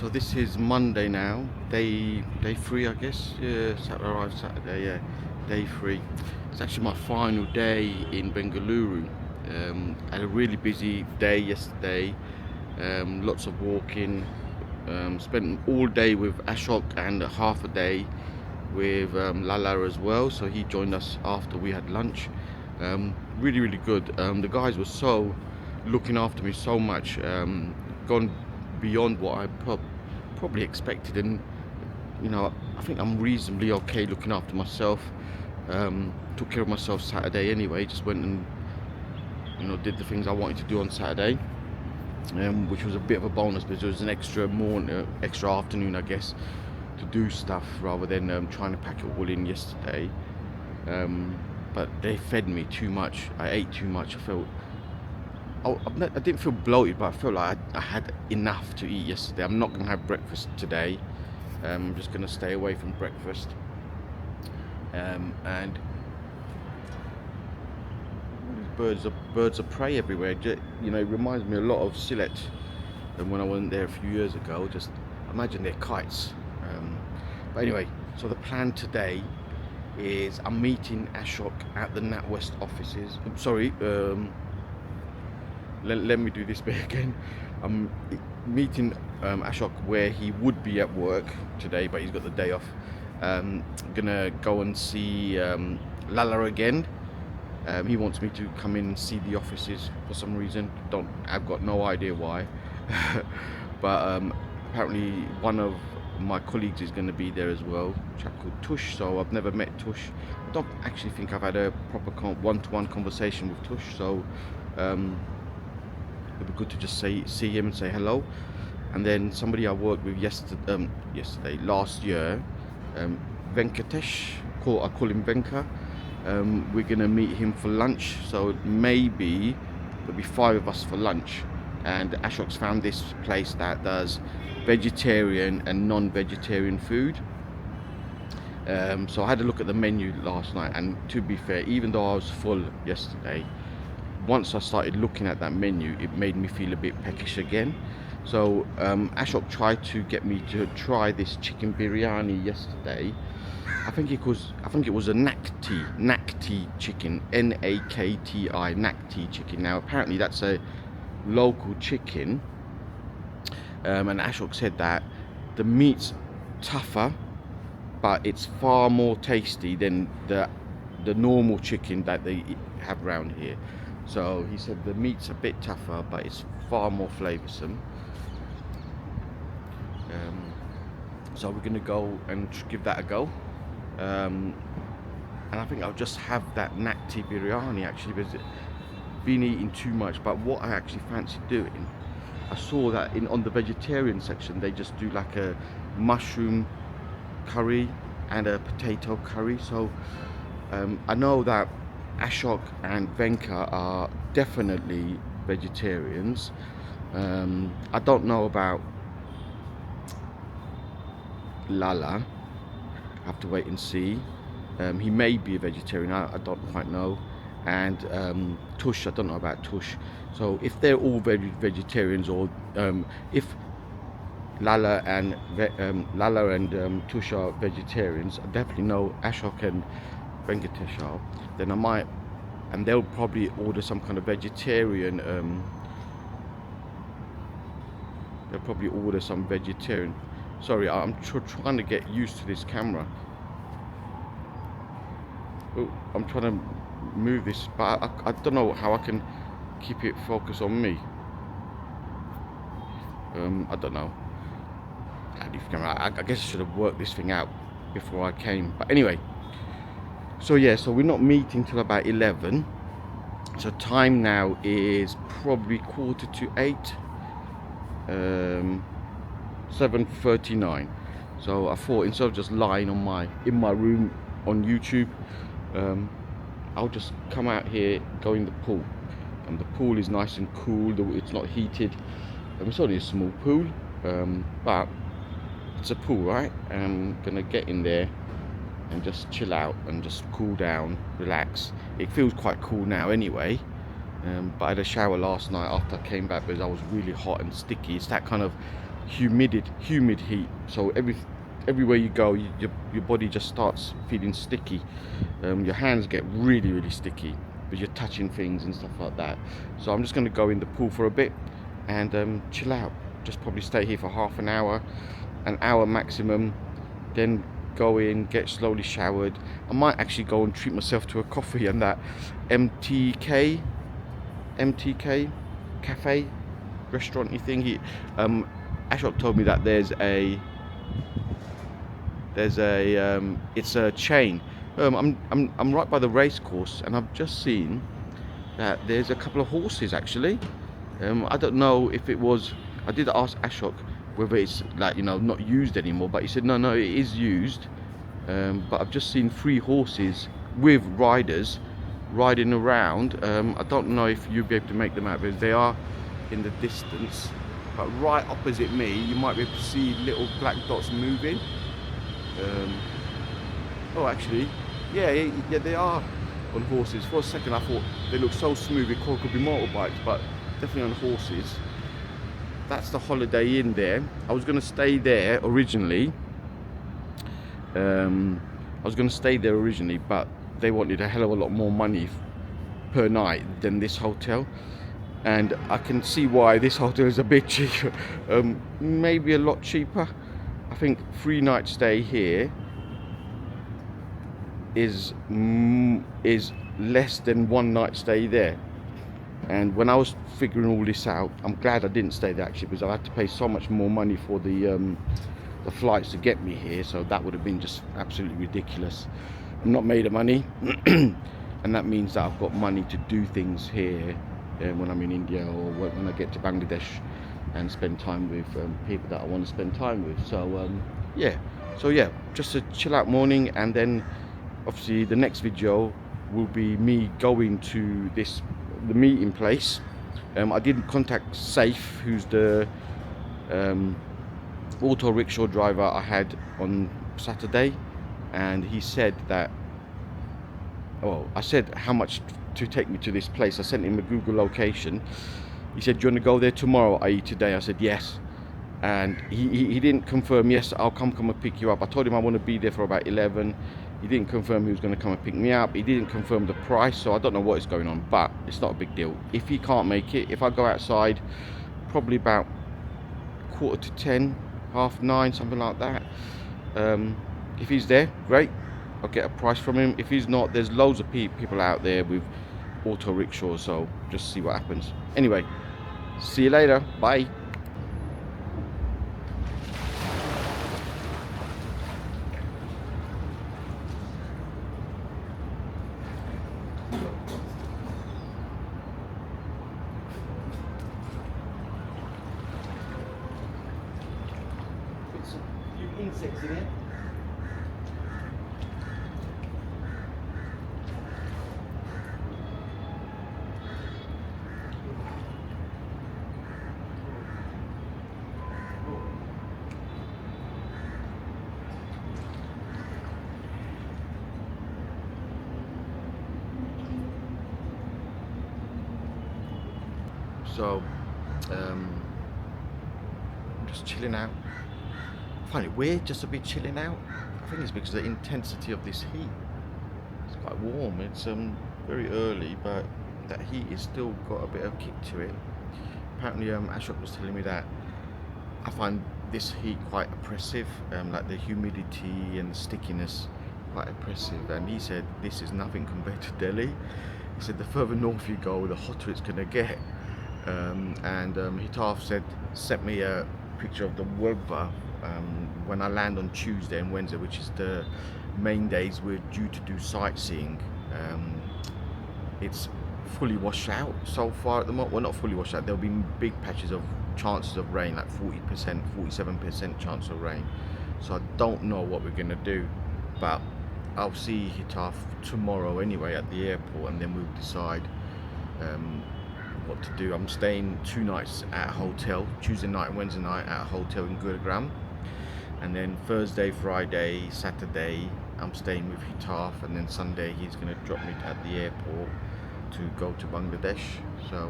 So this is Monday now, day 3, I guess. Yeah, arrived Saturday. Yeah, day 3. It's actually my final day in Bengaluru. Had a really busy day yesterday. Lots of walking. Spent all day with Ashok and half a day with Lala as well. So he joined us after we had lunch. Really good. The guys were so looking after me so much. Gone beyond what I probably expected, and I think I'm reasonably okay looking after myself. Took care of myself Saturday anyway. Just went and did the things I wanted to do on Saturday, which was a bit of a bonus because there was an extra afternoon, I guess, to do stuff rather than trying to pack it all in yesterday. But they fed me too much. I ate too much. I didn't feel bloated, but I felt like I had enough to eat yesterday. I'm not going to have breakfast today. I'm just going to stay away from breakfast. And birds of prey everywhere. It reminds me a lot of Sylhet. And when I went there a few years ago, just imagine they're kites. But anyway, so the plan today is I'm meeting Ashok at the NatWest offices. I'm sorry. Let me do this bit again. I'm meeting Ashok where he would be at work today, but he's got the day off. Gonna go and see Lala again. He wants me to come in and see the offices for some reason. I've got no idea why. But apparently one of my colleagues is going to be there as well, a chap called Tush. So I've never met Tush. I don't actually think I've had a proper one-to-one conversation with Tush. So it'd be good to just see him and say hello. And then somebody I worked with last year, Venkatesh, I call him Venka. We're gonna meet him for lunch, so maybe there'll be 5 of us for lunch. And Ashok's found this place that does vegetarian and non-vegetarian food. So I had a look at the menu last night, and to be fair, even though I was full yesterday, once I started looking at that menu, it made me feel a bit peckish again. So Ashok tried to get me to try this chicken biryani yesterday. I think it was a Nakti chicken, Nakti, Nakti chicken. Now apparently that's a local chicken, and Ashok said that the meat's tougher, but it's far more tasty than the normal chicken that they have around here. So he said the meat's a bit tougher, but it's far more flavoursome. So we're going to go and give that a go. And I think I'll just have that Nakti biryani actually, because I've been eating too much. But what I actually fancy doing, I saw that on the vegetarian section they just do like a mushroom curry and a potato curry. So I know that Ashok and Venka are definitely vegetarians. I don't know about Lala. I have to wait and see. He may be a vegetarian, I don't quite know. And Tush, I don't know about Tush. So if they're all vegetarians, or if Lala and Tush are vegetarians, I definitely know Ashok and Venkatesh are, then I might, and they'll probably order some kind of vegetarian, they'll probably order some vegetarian. Sorry, I'm trying to get used to this camera. Oh, I'm trying to move this, but I don't know how I can keep it focused on me. I don't know. I guess I should have worked this thing out before I came. But anyway, so yeah, so we're not meeting till about 11. So time now is probably 7:45. 7:39. So I thought, instead of just lying in my room on YouTube, I'll just come out here, go in the pool. And the pool is nice and cool. It's not heated. It's only a small pool, but it's a pool, right? And I'm gonna get in there and just chill out and just cool down, relax. It feels quite cool now anyway. But I had a shower last night after I came back because I was really hot and sticky. It's that kind of humid heat. So everywhere you go, your body just starts feeling sticky. Your hands get really sticky because you're touching things and stuff like that. So I'm just going to go in the pool for a bit and chill out. Just probably stay here for half an hour maximum, then go in, get slowly showered. I might actually go and treat myself to a coffee and that MTK cafe restaurant thing. Ashok told me that there's a it's a chain. I'm right by the race course, and I've just seen that there's a couple of horses actually. I don't know if it was. I did ask Ashok whether it's like, you know, not used anymore, but he said no, it is used. But I've just seen 3 horses with riders riding around. I don't know if you'll be able to make them out because they are in the distance. But right opposite me, you might be able to see little black dots moving. Oh, actually, yeah, they are on horses. For a second, I thought they looked so smooth it could be motorbikes, but definitely on horses. That's the Holiday Inn there. I was going to stay there originally. But they wanted a hell of a lot more money per night than this hotel, and I can see why this hotel is a bit cheaper. Maybe a lot cheaper. I think 3-night stay here is less than 1-night stay there. And when I was figuring all this out, I'm glad I didn't stay there actually, because I had to pay so much more money for the flights to get me here, so that would have been just absolutely ridiculous. I'm not made of money, and that means that I've got money to do things here when I'm in India or when I get to Bangladesh and spend time with people that I want to spend time with. So yeah, just a chill out morning, and then obviously the next video will be me going to the meeting place. I did contact Safe, who's the auto rickshaw driver I had on Saturday, and he said that, well, I said how much to take me to this place. I sent him a Google location. He said, do you want to go there tomorrow, i.e. today? I said yes, and he didn't confirm. Yes, I'll come and pick you up. I told him I want to be there for about 11. He didn't confirm he was going to come and pick me up. He didn't confirm the price, so I don't know what is going on, but it's not a big deal. If he can't make it, if I go outside probably about 9:45, 9:30, something like that, if he's there, great, I'll get a price from him. If he's not, there's loads of people out there with auto rickshaws, so just see what happens. Anyway, see you later, bye. Put a few insects in it. So, I'm just chilling out. I find it weird just to be chilling out. I think it's because of the intensity of this heat. It's quite warm. It's very early, but that heat is still got a bit of kick to it. Apparently, Ashok was telling me that I find this heat quite oppressive, like the humidity and the stickiness quite oppressive. And he said this is nothing compared to Delhi. He said the further north you go, the hotter it's gonna get. Hitaf sent me a picture of the weather when I land on Tuesday and Wednesday, which is the main days we're due to do sightseeing. It's fully washed out so far at the moment. Well, not fully washed out. There'll be big patches of chances of rain, like 40%, 47% chance of rain. So I don't know what we're gonna do, but I'll see Hitaf tomorrow anyway at the airport, and then we'll decide what to do. I'm staying 2 nights at a hotel, Tuesday night and Wednesday night at a hotel in Gurugram, and then Thursday, Friday, Saturday I'm staying with Hitaf, and then Sunday he's going to drop me at the airport to go to Bangladesh. So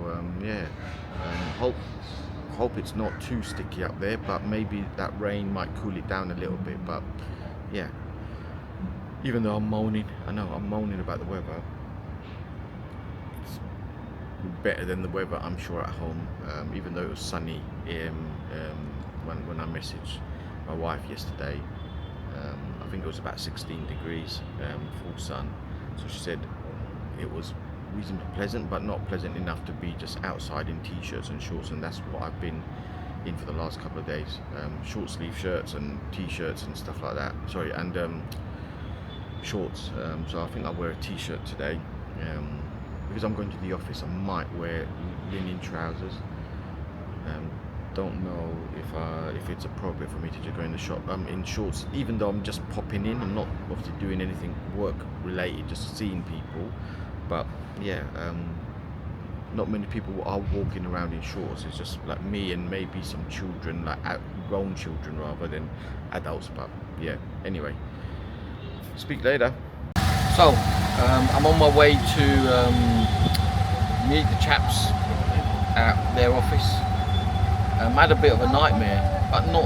hope it's not too sticky up there, but maybe that rain might cool it down a little bit. But yeah, even though I'm moaning, I know I'm moaning about the weather, it's better than the weather I'm sure at home. Even though it was sunny, when I messaged my wife yesterday, I think it was about 16 degrees, full sun. So she said it was reasonably pleasant, but not pleasant enough to be just outside in t-shirts and shorts, and that's what I've been in for the last couple of days. Short sleeve shirts and t-shirts and stuff like that. Sorry, and shorts. So I think I'll wear a t-shirt today. Because I'm going to the office, I might wear linen trousers. Don't know if it's appropriate for me to just go in the shop in shorts, even though I'm just popping in. I'm not obviously doing anything work related, just seeing people. But yeah, not many people are walking around in shorts. It's just like me and maybe some children, like grown children rather than adults. But yeah, anyway, speak later. So I'm on my way to meet the chaps at their office. I had a bit of a nightmare, but not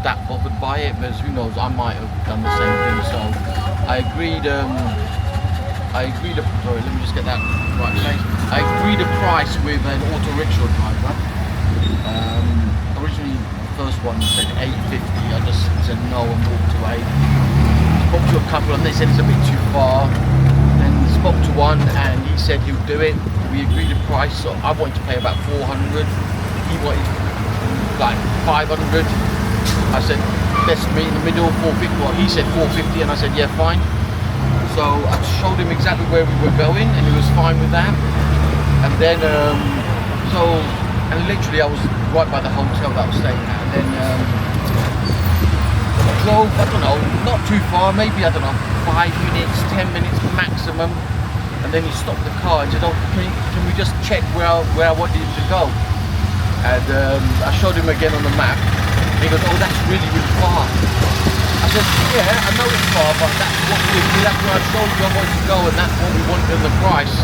that bothered by it, because who knows, I might have done the same thing. So I agreed, sorry, let me just get that right place. I agreed a price with an auto rickshaw driver. Originally the first one said 850, I just said no and walked away. Spoke to a couple and they said it's a bit too far. Then spoke to one and he said he'll do it. We agreed a price, so I wanted to pay about 400. He wanted like 500. I said let's meet in the middle, 450. Well, he said 450 and I said yeah, fine. So I showed him exactly where we were going and he was fine with that. And then and literally I was right by the hotel that I was staying at, and then drove, I don't know, not too far, maybe, I don't know, 5 minutes, 10 minutes maximum. And then he stopped the car and said, oh, can we just check where I wanted him to go? And I showed him again on the map. And he goes, oh, that's really, really far. I said, yeah, I know it's far, but that's where I told you I wanted to go, and that's what we wanted in the price.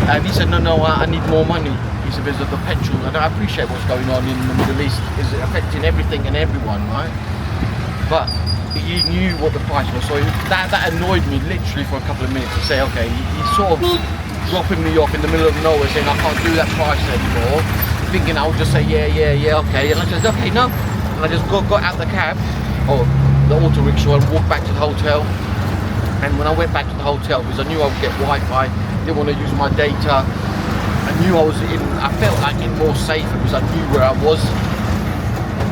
And he said, no, I need more money. He said, because of the petrol, and I appreciate what's going on in the Middle East. It's affecting everything and everyone, right? But he knew what the price was, so that annoyed me literally for a couple of minutes to say, okay, he's sort of dropping me off in the middle of nowhere saying I can't do that price anymore, thinking I'll just say yeah, okay, and I said, okay, no. And I just got out the cab, or the auto rickshaw, and walked back to the hotel. And when I went back to the hotel, because I knew I would get Wi-Fi, didn't want to use my data, I felt like in more safer because I knew where I was.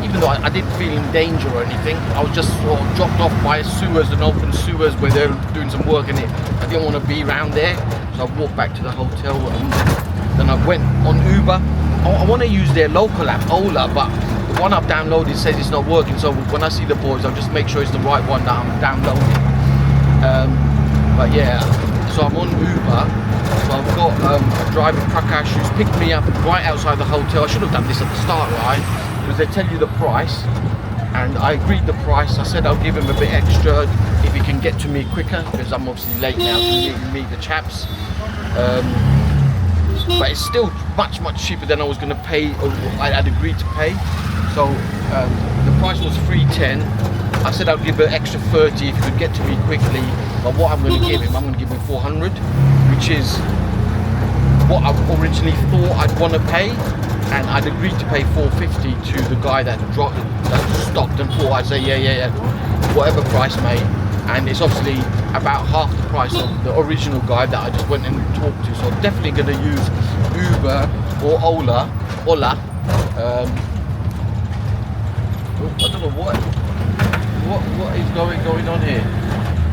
Even though I didn't feel in danger or anything, I was just sort of dropped off by sewers and open sewers where they're doing some work, and I didn't want to be around there. So I walked back to the hotel, and then I went on Uber. I want to use their local app, Ola, but the one I've downloaded says it's not working. So when I see the boys, I'll just make sure it's the right one that I'm downloading. But yeah, so I'm on Uber. So I've got a driver, Prakash, who's picked me up right outside the hotel. I should have done this at the start, right? Because they tell you the price, and I agreed the price. I said I'll give him a bit extra if he can get to me quicker, because I'm obviously late now to meet the chaps. But it's still much cheaper than I was going to pay, or I'd agreed to pay. So the price was 310. I said I'll give an extra 30 if he could get to me quickly. But what I'm going to give him, 400, which is what I originally thought I'd want to pay. And I'd agreed to pay 450 to the guy that stopped and thought I'd say yeah, whatever price, mate. And it's obviously about half the price of the original guy that I just went and talked to. So I'm definitely going to use Uber or Ola. I don't know what is going on here.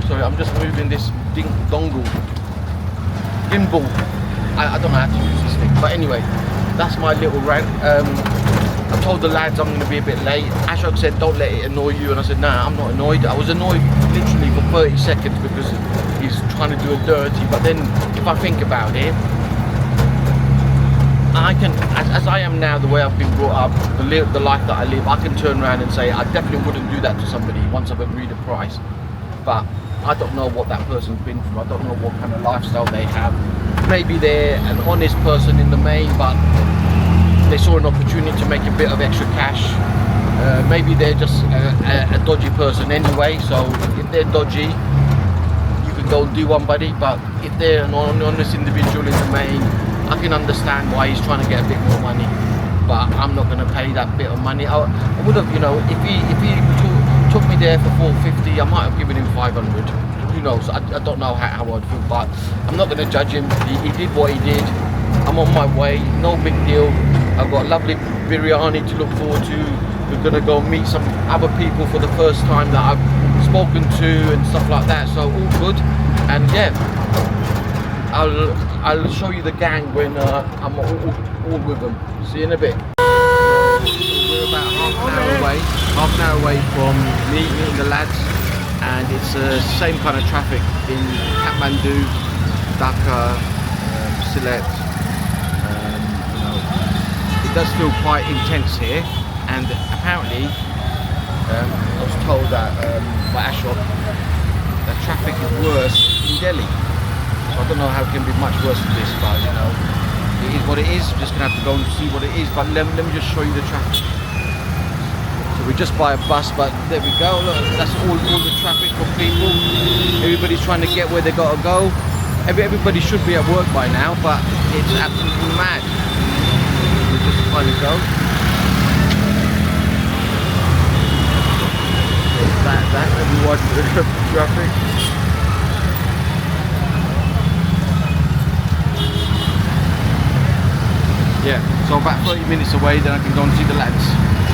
Sorry, I'm just moving this gimbal. I don't know how to use this thing, but anyway, that's my little rant. I told the lads I'm going to be a bit late. Ashok said don't let it annoy you, and I said nah, I'm not annoyed. I was annoyed literally for 30 seconds because he's trying to do a dirty, but then if I think about it, I can, as I am now, the way I've been brought up, the life that I live, I can turn around and say I definitely wouldn't do that to somebody once I've agreed a price. But I don't know what that person's been through. I don't know what kind of lifestyle they have. Maybe they're an honest person in the main, but they saw an opportunity to make a bit of extra cash. Maybe they're just a dodgy person anyway, so if they're dodgy, you can go and do one, buddy. But if they're an honest individual in the main, I can understand why he's trying to get a bit more money. But I'm not going to pay that bit of money. I would have, you know, if he took me there for 450, I might have given him 500. Who knows? I don't know how I'd feel, but I'm not going to judge him. He did what he did. I'm on my way, no big deal. I've got lovely biryani to look forward to. We're going to go meet some other people for the first time that I've spoken to and stuff like that, so all good. And yeah, I'll show you the gang when I'm all with them. See you in a bit. We're about half an hour away from meeting the lads, and it's the same kind of traffic in Kathmandu, Dhaka, Sylhet. You know, it does feel quite intense here, and apparently I was told that by Ashok that traffic is worse in Delhi. So I don't know how it can be much worse than this, but you know, it is what it is. We're just gonna have to go and see what it is. But let me just show you the traffic. So we just buy a bus, but there we go. Look, that's all the traffic for people. Everybody's trying to get where they gotta go. Everybody should be at work by now, but it's absolutely mad. We're just trying to go. That everyone traffic. Yeah, so about 30 minutes away, then I can go and see the lads.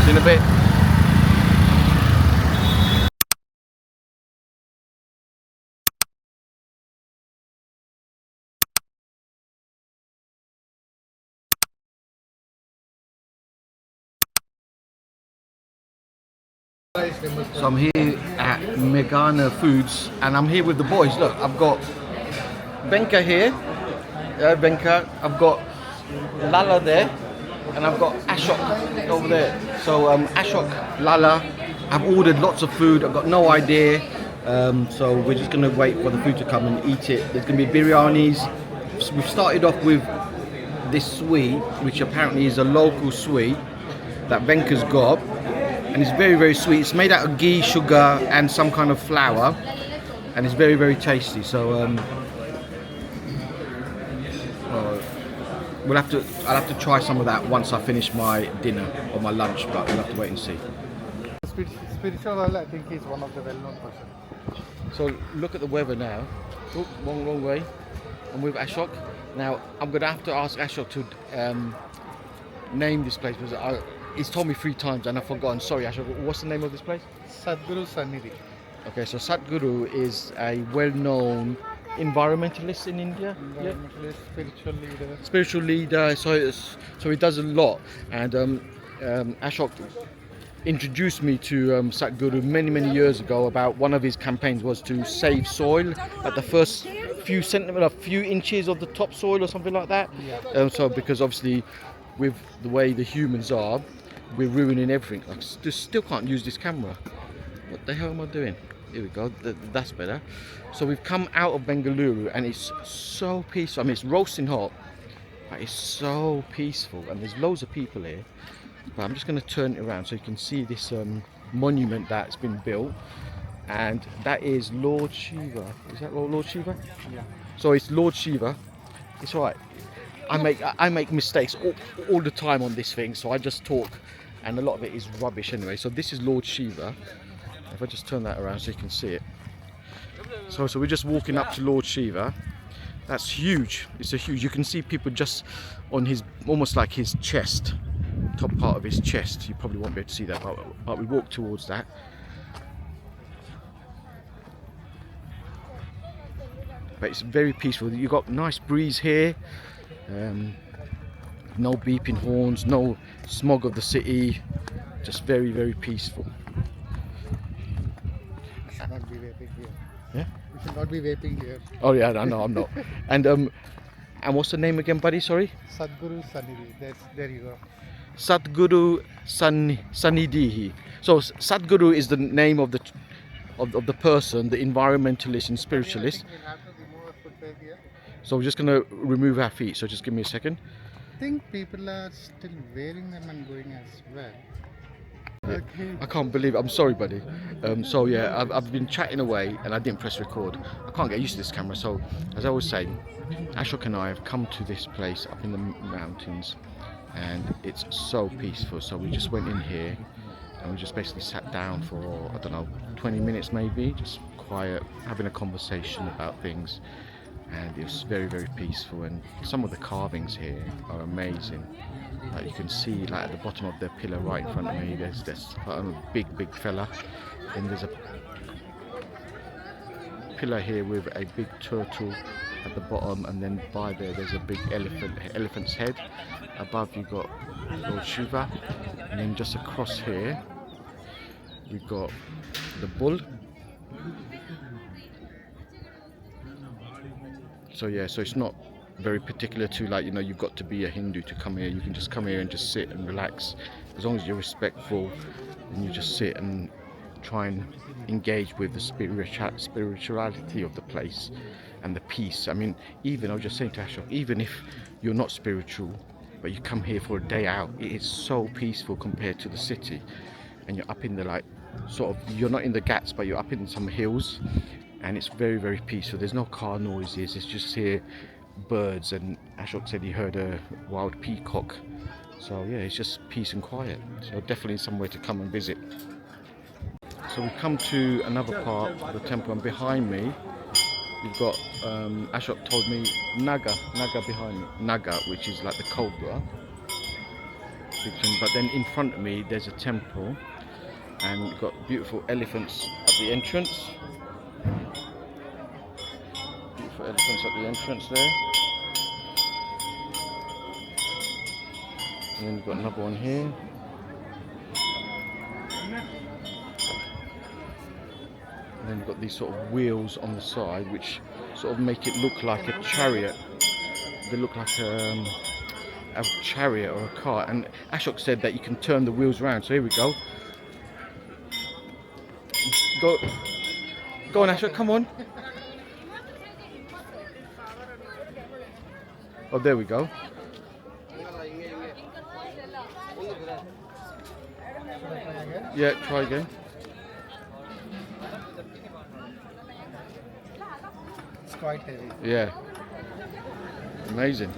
See you in a bit. So I'm here at Megana Foods, and I'm here with the boys. Look, I've got Benka here. Benka. I've got Lala there, and I've got Ashok over there. So Ashok, Lala, I've ordered lots of food. I've got no idea. So we're just gonna wait for the food to come and eat it. There's gonna be biryanis. We've started off with this sweet, which apparently is a local sweet that Benka's got. And it's very, very sweet. It's made out of ghee, sugar, and some kind of flour, and it's very, very tasty. So I'll have to try some of that once I finish my dinner or my lunch, but we'll have to wait and see. Spiritual, I think he's one of the well-known persons. So look at the weather now. Oh, wrong way. I'm with Ashok. Now I'm gonna have to ask Ashok to name this place because he's told me 3 times and I've forgotten. Sorry, Ashok. What's the name of this place? Sadhguru Sannidhi. Okay, so Sadhguru is a well-known environmentalist in India. Environmentalist, spiritual leader. Spiritual leader. So he does a lot. And Ashok introduced me to Sadhguru many years ago. About one of his campaigns was to save soil at the first few centimeters, a few inches of the topsoil or something like that. Yeah. So because obviously with the way the humans are, we're ruining everything. I still can't use this camera. What the hell am I doing? Here we go. That's better. So we've come out of Bengaluru and it's so peaceful. I mean, it's roasting hot, but it's so peaceful and there's loads of people here. But I'm just going to turn it around so you can see this monument that's been built, and that is Lord Shiva. Is that Lord Shiva? Yeah. So it's Lord Shiva. It's alright. I make mistakes all the time on this thing, so I just talk, and a lot of it is rubbish anyway. So this is Lord Shiva. If I just turn that around so you can see it. So we're just walking up to Lord Shiva. That's huge. It's a huge. You can see people just on his, almost like his chest, top part of his chest. You probably won't be able to see that, but we walk towards that. But it's very peaceful. You've got nice breeze here. No beeping horns, no smog of the city. Just very peaceful. You should not be vaping here. Yeah? You should not be vaping here. Oh yeah, I know I'm not. And what's the name again, buddy? Sorry. Sadhguru Sannidhi. There you go. Sadhguru Sannidhi. So Sadhguru is the name of the person, the environmentalist and spiritualist. We'll have to remove a footbed here. So we're just gonna remove our feet. So just give me a second. think people are still wearing them and going as well. Okay. I can't believe it. I'm sorry, buddy. So yeah, I've been chatting away and I didn't press record. I can't get used to this camera. So as I was saying, Ashok and I have come to this place up in the mountains, and it's so peaceful. So we just went in here and we just basically sat down for, I don't know, 20 minutes maybe, just quiet, having a conversation about things. And it was very, very peaceful, and some of the carvings here are amazing. Like you can see, like at the bottom of the pillar right in front of me, there's this big fella, and there's a pillar here with a big turtle at the bottom, and then by there's a big elephant's head. Above you got Lord Shiva, and then just across here we've got the bull. So yeah, so it's not very particular to, like, you know, you've got to be a Hindu to come here. You can just come here and just sit and relax, as long as you're respectful and you just sit and try and engage with the spirituality of the place and the peace. I mean, even I was just saying to Ashok, even if you're not spiritual but you come here for a day out, it is so peaceful compared to the city. And you're up in the, like, sort of, you're not in the Ghats, but you're up in some hills, and it's very, very peaceful. There's no car noises, it's just here birds, and Ashok said he heard a wild peacock. So yeah, it's just peace and quiet. So definitely somewhere to come and visit. So we come to another part of the temple, and behind me you've got, Ashok told me, Naga behind me. Naga, which is like the cobra. But then in front of me there's a temple, and you've got beautiful elephants at the entrance. Beautiful elephants at the entrance there. And then you've got another one here. And then you've got these sort of wheels on the side, which sort of make it look like a chariot. They look like a chariot or a car. And Ashok said that you can turn the wheels around. So here we go. Go on, Ashok, come on. Oh, there we go. Yeah, try again. It's quite heavy. Yeah. Amazing.